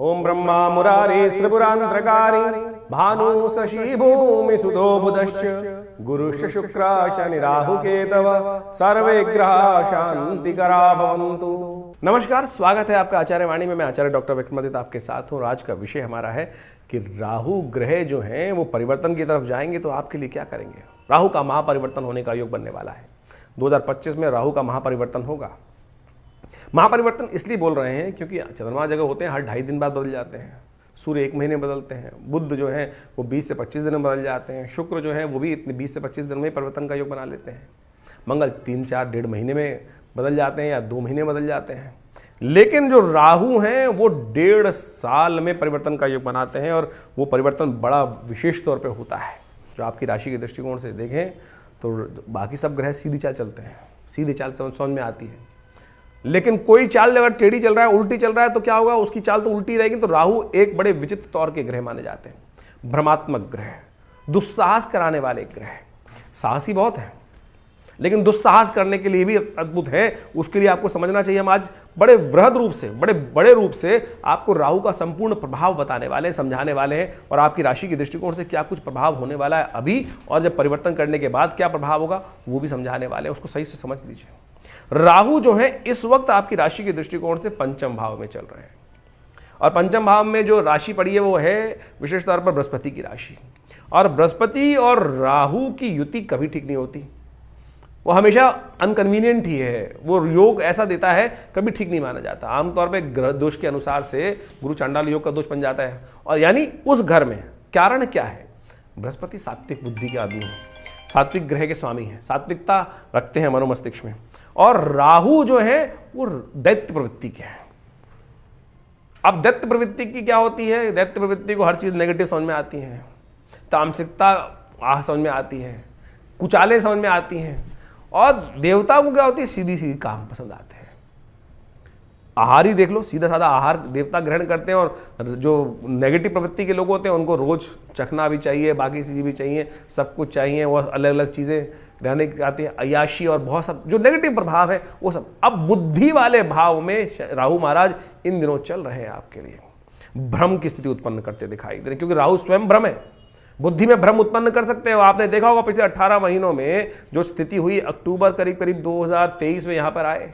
ओम ब्रह्मा मुरारी त्रिपुरांतरकारी भानु शशि भूमि सुधो बुधश्च गुरुश्च शुक्र शनि राहु केतव सर्वे ग्रह शांतिकरा भवन्तु। नमस्कार, स्वागत है आपका आचार्य वाणी में। मैं आचार्य डॉक्टर विक्रमादित्य आपके साथ हूँ। आज का विषय हमारा है कि राहु ग्रह जो हैं वो परिवर्तन की तरफ जाएंगे तो आपके लिए क्या करेंगे। राहु का महापरिवर्तन होने का योग बनने वाला है। 2025 में राहु का महापरिवर्तन होगा। महापरिवर्तन इसलिए बोल रहे हैं क्योंकि चंद्रमा जगह होते हैं हर 2.5 दिन बाद बदल जाते हैं। सूर्य 1 महीने बदलते हैं। बुध जो है वो 20 से 25 दिन में बदल जाते हैं। शुक्र जो है वो भी इतने 20 से 25 दिन में परिवर्तन का योग बना लेते हैं। मंगल 3-4-1.5 महीने में बदल जाते हैं या 2 महीने बदल जाते हैं। लेकिन जो राहु हैं वो 1.5 साल में परिवर्तन का योग बनाते हैं और वो परिवर्तन बड़ा विशेष तौर पे होता है। जो आपकी राशि के दृष्टिकोण से देखें तो बाकी सब ग्रह सीधी चाल चलते हैं, सीधी चाल समझ में आती है। लेकिन कोई चाल अगर टेढ़ी चल रहा है, उल्टी चल रहा है तो क्या होगा, उसकी चाल तो उल्टी रहेगी। तो राहु एक बड़े विचित्र तौर के ग्रह माने जाते हैं। भ्रमात्मक ग्रह, दुस्साहस कराने वाले ग्रह। साहसी बहुत है लेकिन दुस्साहस करने के लिए भी अद्भुत है। उसके लिए आपको समझना चाहिए। हम आज बड़े वृहद रूप से, बड़े रूप से आपको राहु का संपूर्ण प्रभाव बताने वाले, समझाने वाले हैं और आपकी राशि के दृष्टिकोण से क्या कुछ प्रभाव होने वाला है अभी और जब परिवर्तन करने के बाद क्या प्रभाव होगा वो भी समझाने वाले हैं। उसको सही से समझ लीजिए। राहु जो है इस वक्त आपकी राशि के दृष्टिकोण से 5वें भाव में चल रहे हैं और 5वें भाव में जो राशि पड़ी है वो है विशेष तौर पर बृहस्पति की राशि। और बृहस्पति और राहु की युति कभी ठीक नहीं होती। वो हमेशा अनकन्वीनियंट ही है। वो योग ऐसा देता है कभी ठीक नहीं माना जाता। आमतौर पे ग्रह दोष के अनुसार से गुरु चांडाल योग का दोष बन जाता है। और यानी उस घर में कारण क्या है, बृहस्पति सात्विक बुद्धि के आदमी है, सात्विक ग्रह के स्वामी है, सात्विकता रखते हैं मनोमस्तिष्क में। और राहु जो है वो दैत्य प्रवृत्ति के हैं। अब दैत्य प्रवृत्ति की क्या होती है, दैत्य प्रवृत्ति को हर चीज नेगेटिव समझ में आती है, तामसिकता समझ में आती है, कुचाले समझ में आती हैं। और देवता को क्या होती है, सीधी सीधी काम पसंद आते हैं। आहार ही देख लो, सीधा साधा आहार देवता ग्रहण करते हैं। और जो नेगेटिव प्रवृत्ति के लोग होते हैं उनको रोज चखना भी चाहिए, बाकी चीज़ें भी चाहिए, सब कुछ चाहिए। वो अलग अलग चीज़ें रहने की आती है, अय्याशी और बहुत सब जो नेगेटिव प्रभाव है वो सब। अब बुद्धि वाले भाव में राहु महाराज इन दिनों चल रहे हैं आपके लिए। भ्रम की स्थिति उत्पन्न करते दिखाई दे रहे, क्योंकि राहु स्वयं भ्रम है। बुद्धि में भ्रम उत्पन्न कर सकते हो। आपने देखा होगा पिछले 18 महीनों में जो स्थिति हुई, अक्टूबर करीब 2023 में यहां पर आए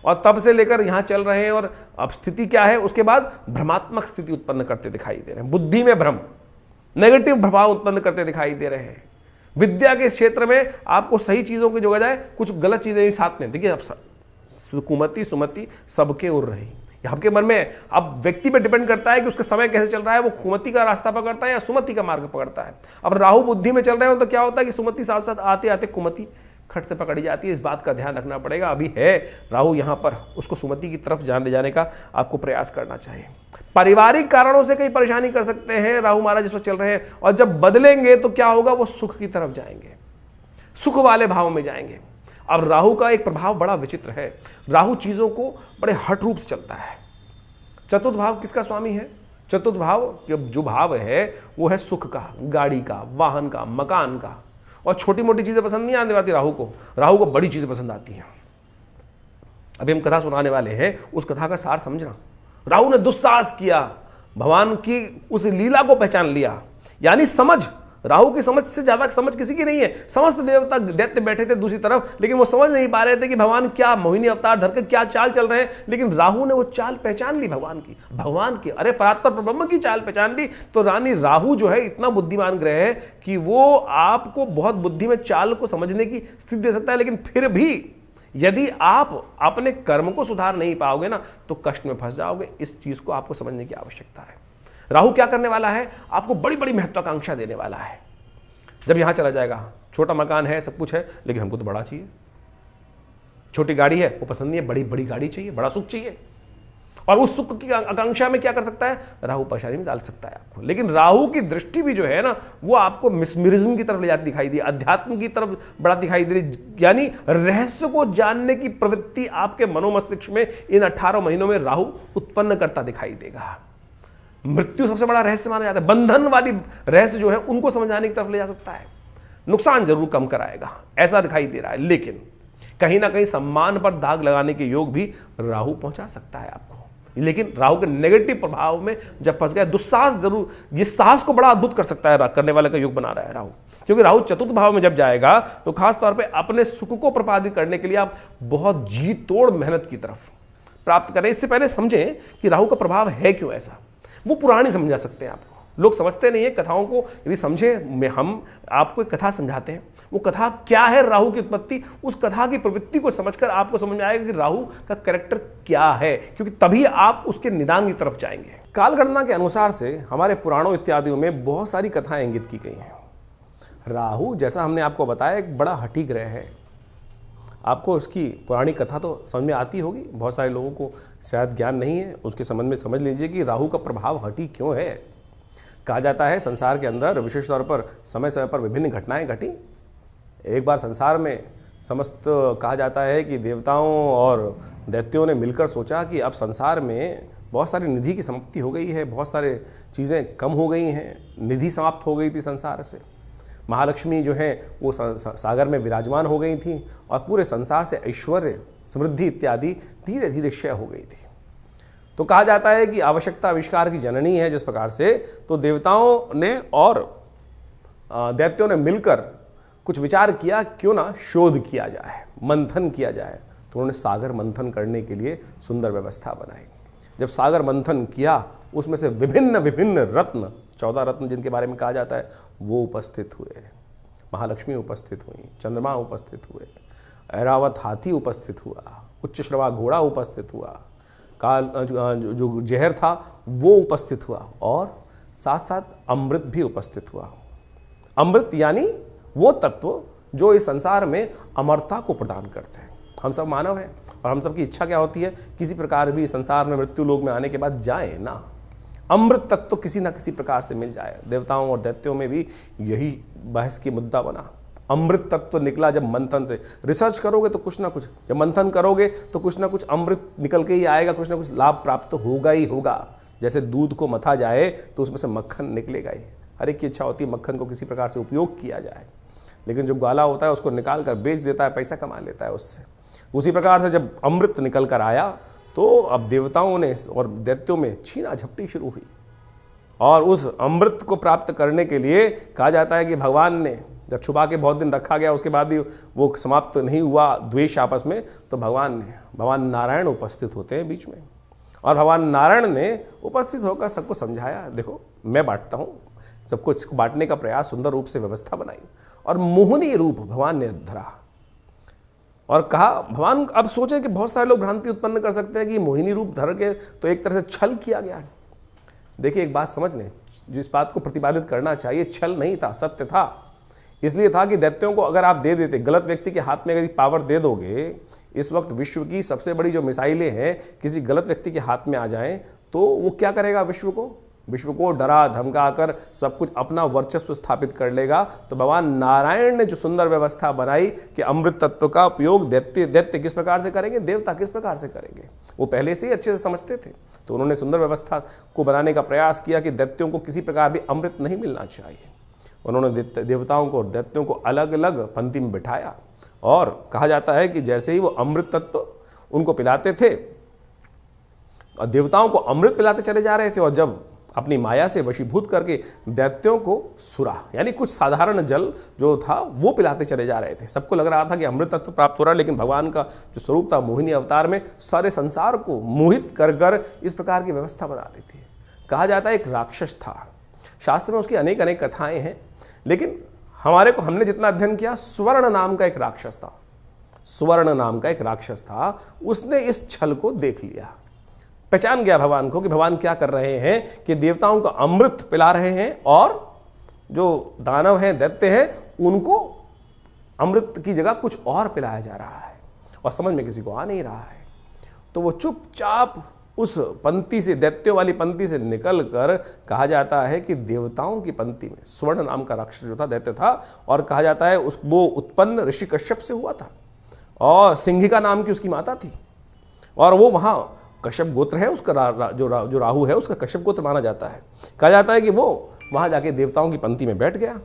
और तब से लेकर यहां चल रहे हैं। और अब स्थिति क्या है, उसके बाद भ्रमात्मक स्थिति उत्पन्न करते दिखाई दे रहे हैं। बुद्धि में भ्रम, नेगेटिव प्रभाव उत्पन्न करते दिखाई दे रहे हैं। विद्या के क्षेत्र में आपको सही चीजों की जगह जाए कुछ गलत चीजें भी साथ में। देखिए, अब कुमति सुमति सबके उड़ रही आपके मन में। अब व्यक्ति पे डिपेंड करता है कि उसका समय कैसे चल रहा है, वो कुमति का रास्ता पकड़ता है या सुमति का मार्ग पकड़ता है। अब राहु बुद्धि में चल रहे हो तो क्या होता है कि सुमति साथ साथ आते आते कुमति खट से पकड़ी जाती है। इस बात का ध्यान रखना पड़ेगा। अभी है राहु यहाँ पर, उसको सुमति की तरफ ले जाने का आपको प्रयास करना चाहिए। पारिवारिक कारणों से कई परेशानी कर सकते हैं राहु महाराज जिस वक्त चल रहे हैं। और जब बदलेंगे तो क्या होगा, वो सुख की तरफ जाएंगे, सुख वाले भाव में जाएंगे। अब राहु का एक प्रभाव बड़ा विचित्र है। राहु चीजों को बड़े हठ रूप से चलता है। चतुर्थ भाव किसका स्वामी है, चतुर्थ भाव जो भाव है वो है सुख का, गाड़ी का, वाहन का, मकान का। और छोटी मोटी चीजें पसंद नहीं आने वाली राहु को बड़ी चीजें पसंद आती हैं। अभी हम कथा सुनाने वाले हैं, उस कथा का सार समझना। राहु ने दुस्साहस किया, भगवान की उस लीला को पहचान लिया। यानी समझ, राहु की समझ से ज्यादा समझ किसी की नहीं है। समस्त देवता दैत्य बैठे थे दूसरी तरफ, लेकिन वो समझ नहीं पा रहे थे कि भगवान क्या मोहिनी अवतार धरकर क्या चाल चल रहे हैं। लेकिन राहु ने वो चाल पहचान ली, भगवान की अरे परात्पर ब्रह्म की चाल पहचान ली। तो रानी राहु जो है इतना बुद्धिमान ग्रह है कि वो आपको बहुत बुद्धि में चाल को समझने की स्थिति दे सकता है। लेकिन फिर भी यदि आप अपने कर्म को सुधार नहीं पाओगे ना तो कष्ट में फंस जाओगे। इस चीज को आपको समझने की आवश्यकता है। राहु क्या करने वाला है, आपको बड़ी बड़ी महत्वाकांक्षा देने वाला है। जब यहां चला जाएगा, छोटा मकान है, सब कुछ है, लेकिन हमको तो बड़ा चाहिए। छोटी गाड़ी है वो पसंद नहीं है, बड़ी बड़ी गाड़ी चाहिए, बड़ा सुख चाहिए। और उस सुख की आकांक्षा में क्या कर सकता है, राहु परेशानी में डाल सकता है आपको। लेकिन राहु की दृष्टि भी जो है ना वो आपको मिस्मरिज्म की तरफ ले जाती दिखाई दी, अध्यात्म की तरफ बड़ा दिखाई दे रही। यानी रहस्य को जानने की प्रवृत्ति आपके मनोमस्तिष्क में इन 18 महीनों में राहु उत्पन्न करता दिखाई देगा। मृत्यु सबसे बड़ा रहस्य माना जाता है। बंधन वाली रहस्य जो है उनको समझाने की तरफ ले जा सकता है। नुकसान जरूर कम कराएगा ऐसा दिखाई दे रहा है, लेकिन कहीं ना कहीं सम्मान पर दाग लगाने के योग भी राहु पहुंचा सकता है आपको। लेकिन राहु के नेगेटिव प्रभाव में जब फंस गया, दुस्साहस जरूर, ये साहस को बड़ा अद्भुत कर सकता है, करने वाले का योग बना रहा है राहु। क्योंकि राहु चतुर्थ भाव में जब जाएगा तो खास तौर पे अपने सुख को प्रपादित करने के लिए आप बहुत जी तोड़ मेहनत की तरफ प्राप्त करें। इससे पहले समझें कि राहु का प्रभाव है क्यों ऐसा, वो पुरानी समझा सकते हैं आपको, लोग समझते नहीं है कथाओं को। यदि समझे, में हम आपको एक कथा समझाते हैं, वो कथा क्या है, राहु की उत्पत्ति, उस कथा की प्रवृत्ति को समझकर आपको समझ में आएगा कि राहु का कैरेक्टर क्या है, क्योंकि तभी आप उसके निदान की तरफ जाएंगे। कालगणना के अनुसार से हमारे पुराणों इत्यादियों में बहुत सारी कथाएं इंगित की गई हैं। राहु, जैसा हमने आपको बताया, एक बड़ा हठी ग्रह है। आपको इसकी पुरानी कथा तो समझ में आती होगी, बहुत सारे लोगों को शायद ज्ञान नहीं है, उसके संबंध में समझ लीजिए कि राहु का प्रभाव हठी क्यों है। कहा जाता है संसार के अंदर विशेष तौर पर समय समय पर विभिन्न घटनाएं घटी। एक बार संसार में समस्त, कहा जाता है कि देवताओं और दैत्यों ने मिलकर सोचा कि अब संसार में बहुत सारी निधि की समाप्ति हो गई है, बहुत सारे चीज़ें कम हो गई हैं, निधि समाप्त हो गई थी संसार से। महालक्ष्मी जो है वो सागर में विराजमान हो गई थी और पूरे संसार से ऐश्वर्य, समृद्धि इत्यादि धीरे धीरे क्षय हो गई थी। तो कहा जाता है कि आवश्यकता आविष्कार की जननी है। जिस प्रकार से तो देवताओं ने और दैत्यों ने मिलकर कुछ विचार किया, क्यों ना शोध किया जाए, मंथन किया जाए। तो उन्होंने सागर मंथन करने के लिए सुंदर व्यवस्था बनाई। जब सागर मंथन किया, उसमें से विभिन्न विभिन्न रत्न, 14 रत्न जिनके बारे में कहा जाता है, वो उपस्थित हुए। महालक्ष्मी उपस्थित हुई, चंद्रमा उपस्थित हुए, ऐरावत हाथी उपस्थित हुआ, उच्च श्रवा घोड़ा उपस्थित हुआ, काल जो जहर था वो उपस्थित हुआ, और साथ साथ अमृत भी उपस्थित हुआ। अमृत यानी वो तत्व जो इस संसार में अमरता को प्रदान करते हैं। हम सब मानव हैं और हम सब की इच्छा क्या होती है, किसी प्रकार भी संसार में मृत्यु लोक में आने के बाद जाए ना, अमृत तत्व तो किसी ना किसी प्रकार से मिल जाए। देवताओं और दैत्यों में भी यही बहस की मुद्दा बना। अमृत तत्व निकला जब मंथन से, रिसर्च करोगे तो कुछ ना कुछ, जब मंथन करोगे तो कुछ ना कुछ अमृत निकल के ही आएगा, कुछ ना कुछ लाभ प्राप्त तो होगा ही होगा। जैसे दूध को मथा जाए तो उसमें से मक्खन निकलेगा ही। हर एक की इच्छा होती है मक्खन को किसी प्रकार से उपयोग किया जाए, लेकिन जो ग्वाला होता है उसको निकाल कर बेच देता है, पैसा कमा लेता है उससे। उसी प्रकार से जब अमृत निकल कर आया तो अब देवताओं ने और दैत्यों में छीना झपटी शुरू हुई, और उस अमृत को प्राप्त करने के लिए कहा जाता है कि भगवान ने जब छुपा के बहुत दिन रखा गया, उसके बाद भी वो समाप्त नहीं हुआ द्वेष आपस में, तो भगवान नारायण उपस्थित होते हैं बीच में, और भगवान नारायण ने उपस्थित होकर सबको समझाया, देखो मैं बांटता हूँ, सबको इसको बांटने का प्रयास, सुंदर रूप से व्यवस्था बनाई, और मोहिनी रूप भगवान ने धरा और कहा, भगवान अब सोचे कि बहुत सारे लोग भ्रांति उत्पन्न कर सकते हैं कि मोहिनी रूप धर के तो एक तरह से छल किया गया है। देखिए एक बात समझ लें, जिस बात को प्रतिपादित करना चाहिए, छल नहीं था, सत्य था। इसलिए था कि दैत्यों को अगर आप दे देते, गलत व्यक्ति के हाथ में अगर पावर दे दोगे, इस वक्त विश्व की सबसे बड़ी जो मिसाइलें हैं किसी गलत व्यक्ति के हाथ में आ जाएं तो वो क्या करेगा, विश्व को डरा धमका कर सब कुछ अपना वर्चस्व स्थापित कर लेगा। तो भगवान नारायण ने जो सुंदर व्यवस्था बनाई कि अमृत तत्व का उपयोग दैत्य किस प्रकार से करेंगे, देवता किस प्रकार से करेंगे, वो पहले से ही अच्छे से समझते थे। तो उन्होंने सुंदर व्यवस्था को बनाने का प्रयास किया कि दैत्यों को किसी प्रकार भी अमृत नहीं मिलना चाहिए। उन्होंने देवताओं को और दैत्यों को अलग अलग पंक्ति में बिठाया, और कहा जाता है कि जैसे ही वो अमृत तत्व उनको पिलाते थे, और देवताओं को अमृत पिलाते चले जा रहे थे, और जब अपनी माया से वशीभूत करके दैत्यों को सुरा यानी कुछ साधारण जल जो था वो पिलाते चले जा रहे थे। सबको लग रहा था कि अमृत तत्व प्राप्त हो रहा है, लेकिन भगवान का जो स्वरूप था मोहिनी अवतार में सारे संसार को मोहित कर कर इस प्रकार की व्यवस्था बना ली थी। कहा जाता है एक राक्षस था, शास्त्र में उसकी अनेक अनेक कथाएं हैं, लेकिन हमने जितना अध्ययन किया, स्वर्ण नाम का एक राक्षस था। स्वर्ण नाम का एक राक्षस था, उसने इस छल को देख लिया, पहचान गया भगवान को कि भगवान क्या कर रहे हैं कि देवताओं को अमृत पिला रहे हैं, और जो दानव हैं, दैत्य हैं, उनको अमृत की जगह कुछ और पिलाया जा रहा है, और समझ में किसी को आ नहीं रहा है। तो वो चुपचाप उस पंक्ति से, दैत्यों वाली पंक्ति से निकल कर, कहा जाता है कि देवताओं की पंक्ति में स्वर्ण नाम का राक्षस जो था, दैत्य था, और कहा जाता है वो उत्पन्न ऋषि कश्यप से हुआ था, और सिंहिका नाम की उसकी माता थी, और वो वहाँ कश्यप गोत्र है उसका, जो राहु है उसका कश्यप गोत्र माना जाता है। कहा जाता है कि वो वहाँ जाके देवताओं की पंक्ति में बैठ गया,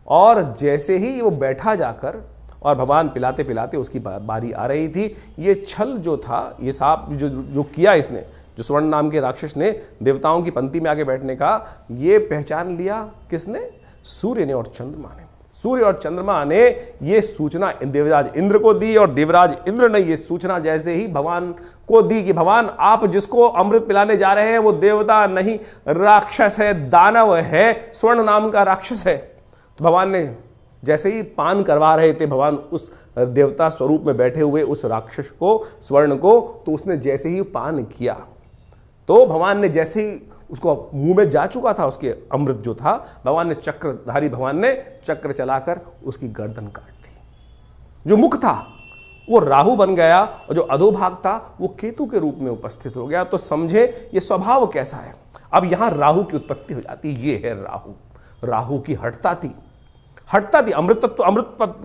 और जैसे ही वो बैठा जाकर और भगवान पिलाते पिलाते उसकी बारी आ रही थी। ये छल जो था, ये सांप जो किया इसने, जो स्वर्ण नाम के राक्षस ने देवताओं की पंक्ति में आके बैठने का, ये पहचान लिया किसने? सूर्य ने और चंद्रमा ने। सूर्य और चंद्रमा ने ये सूचना देवराज इंद्र को दी, और देवराज इंद्र ने ये सूचना जैसे ही भगवान को दी कि भगवान आप जिसको अमृत पिलाने जा रहे हैं वो देवता नहीं, राक्षस है, दानव है, स्वर्ण नाम का राक्षस है। तो भगवान ने जैसे ही पान करवा रहे थे भगवान उस देवता स्वरूप में बैठे हुए उस राक्षस को, स्वर्ण को, तो उसने जैसे ही पान किया तो भगवान ने जैसे ही उसको मुंह में जा चुका था उसके अमृत जो था, भगवान ने चक्रधारी भगवान ने चक्र चलाकर उसकी गर्दन काट दी। जो मुख था वो राहु बन गया और जो अधोभाग था वो केतु के रूप में उपस्थित हो गया। तो समझे ये स्वभाव कैसा है। अब यहां राहु की उत्पत्ति हो जाती। ये है राहु। राहु की हठता थी, अमृत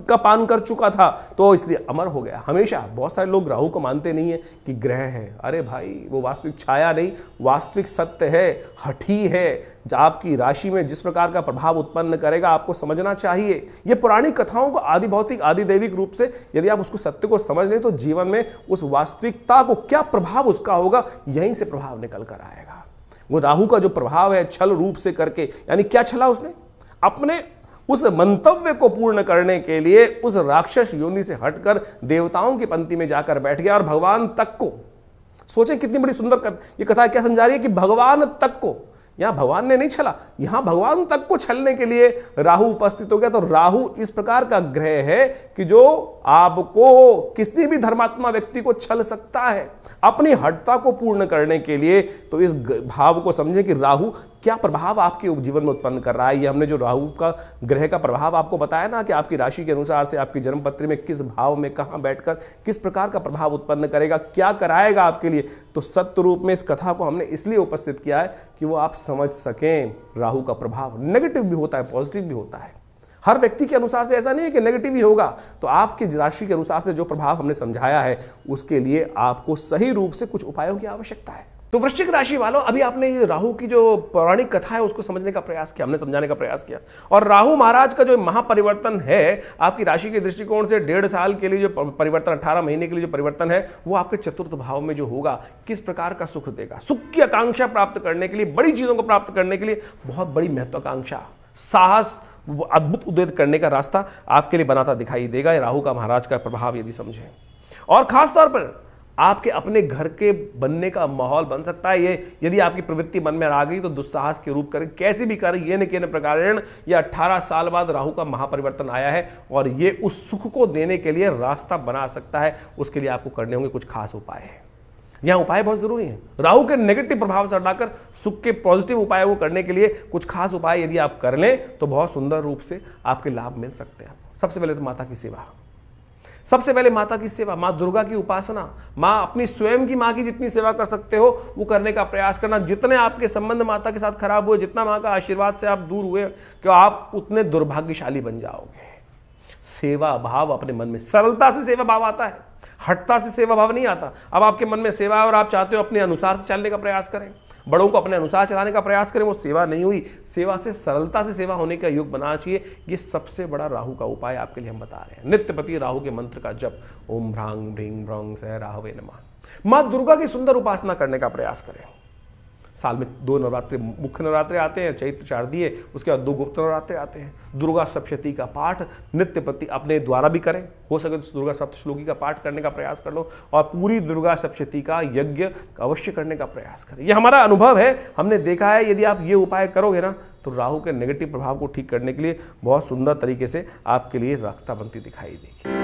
का पान कर चुका था तो इसलिए अमर हो गया। हमेशा बहुत सारे लोग राहु को मानते नहीं है कि ग्रह है। अरे भाई, वो वास्तविक छाया नहीं, वास्तविक सत्य है, हठी है। आपकी राशि में जिस प्रकार का प्रभाव उत्पन्न करेगा आपको समझना चाहिए। ये पुरानी कथाओं को आदि भौतिक आदि दैविक रूप से यदि आप उसको सत्य को समझ लें तो जीवन में उस वास्तविकता को क्या प्रभाव उसका होगा, यहीं से प्रभाव निकल कर आएगा। वो राहु का जो प्रभाव है छल रूप से करके, यानी क्या छला उसने? अपने उस मंतव्य को पूर्ण करने के लिए उस राक्षस योनि से हटकर देवताओं की पंक्ति में जाकर बैठ गया और भगवान तक को, सोचें कितनी बड़ी सुंदर ये कथा क्या समझा रही है कि भगवान तक को, यहां भगवान ने नहीं छला, यहां भगवान तक को छलने के लिए राहु उपस्थित हो गया। तो राहु इस प्रकार का ग्रह है कि जो आपको, किसी भी धर्मात्मा व्यक्ति को छल सकता है अपनी हठता को पूर्ण करने के लिए। तो इस भाव को समझें कि राहु क्या प्रभाव आपके जीवन में उत्पन्न कर रहा है। ये हमने जो राहु का ग्रह का प्रभाव आपको बताया ना कि आपकी राशि के अनुसार से आपकी जन्म पत्री में किस भाव में कहां बैठकर किस प्रकार का प्रभाव उत्पन्न करेगा, क्या कराएगा आपके लिए। तो सत्य रूप में इस कथा को हमने इसलिए उपस्थित किया है कि वो आप समझ सकें। राहु का प्रभाव नेगेटिव भी होता है, पॉजिटिव भी होता है। हर व्यक्ति के अनुसार से ऐसा नहीं है कि नेगेटिव ही होगा। तो आपकी राशि के अनुसार से जो प्रभाव हमने समझाया है उसके लिए आपको सही रूप से कुछ उपायों की आवश्यकता है। तो वृश्चिक राशि वालों, अभी आपने ये राहु की जो पौराणिक कथा है उसको समझने का प्रयास किया, हमने समझाने का प्रयास किया। और राहु महाराज का जो महापरिवर्तन है आपकी राशि के दृष्टिकोण से 1.5 साल के लिए जो परिवर्तन, 18 महीने के लिए जो परिवर्तन है वो आपके चतुर्थ भाव में जो होगा किस प्रकार का सुख देगा। सुख की आकांक्षा प्राप्त करने के लिए, बड़ी चीजों को प्राप्त करने के लिए बहुत बड़ी महत्वाकांक्षा, साहस, अद्भुत उद्वेग करने का रास्ता आपके लिए बनाता दिखाई देगा राहु का महाराज का प्रभाव यदि समझें। और खासतौर पर आपके अपने घर के बनने का माहौल बन सकता है। ये यदि आपकी प्रवृत्ति मन में आ गई तो दुस्साहस के रूप करें, कैसे भी करें, ये न के प्रकार ये 18 साल बाद राहु का महापरिवर्तन आया है और ये उस सुख को देने के लिए रास्ता बना सकता है। उसके लिए आपको करने होंगे कुछ खास उपाय है। यहां उपाय बहुत जरूरी है। राहु के नेगेटिव प्रभाव से हटाकर सुख के पॉजिटिव उपायों को करने के लिए कुछ खास उपाय यदि आप कर लें तो बहुत सुंदर रूप से आपके लाभ मिल सकते हैं। सबसे पहले तो माता की सेवा, सबसे पहले माता की सेवा, माँ दुर्गा की उपासना, माँ अपनी स्वयं की माँ की जितनी सेवा कर सकते हो वो करने का प्रयास करना। जितने आपके संबंध माता के साथ खराब हुए, जितना माँ का आशीर्वाद से आप दूर हुए कि आप उतने दुर्भाग्यशाली बन जाओगे। सेवा भाव अपने मन में, सरलता से सेवा भाव आता है, हठता से सेवा भाव नहीं आता। अब आपके मन में सेवा है और आप चाहते हो अपने अनुसार से चलने का प्रयास करें, बड़ों को अपने अनुसार चलाने का प्रयास करें, वो सेवा नहीं हुई। सेवा से, सरलता से सेवा होने का योग बनाना चाहिए। ये सबसे बड़ा राहु का उपाय आपके लिए हम बता रहे हैं। नित्यपति राहु के मंत्र का जप, ओम भ्रांग भ्रीं भ्रौं सह राहवे नमः। माँ दुर्गा की सुंदर उपासना करने का प्रयास करें। साल में 2 नवरात्रि मुख्य नवरात्रे आते हैं, चैत्र शारदीय, उसके बाद 2 गुप्त नवरात्रे आते हैं। दुर्गा सप्तशती का पाठ नित्यपति अपने द्वारा भी करें, हो सके तो दुर्गा सप्तश्लोकी का पाठ करने का प्रयास कर लो और पूरी दुर्गा सप्तशती का यज्ञ अवश्य करने का प्रयास करें। ये हमारा अनुभव है, हमने देखा है। यदि आप ये उपाय करोगे ना तो राहु के नेगेटिव प्रभाव को ठीक करने के लिए बहुत सुंदर तरीके से आपके लिए रास्ता बनती दिखाई देगी।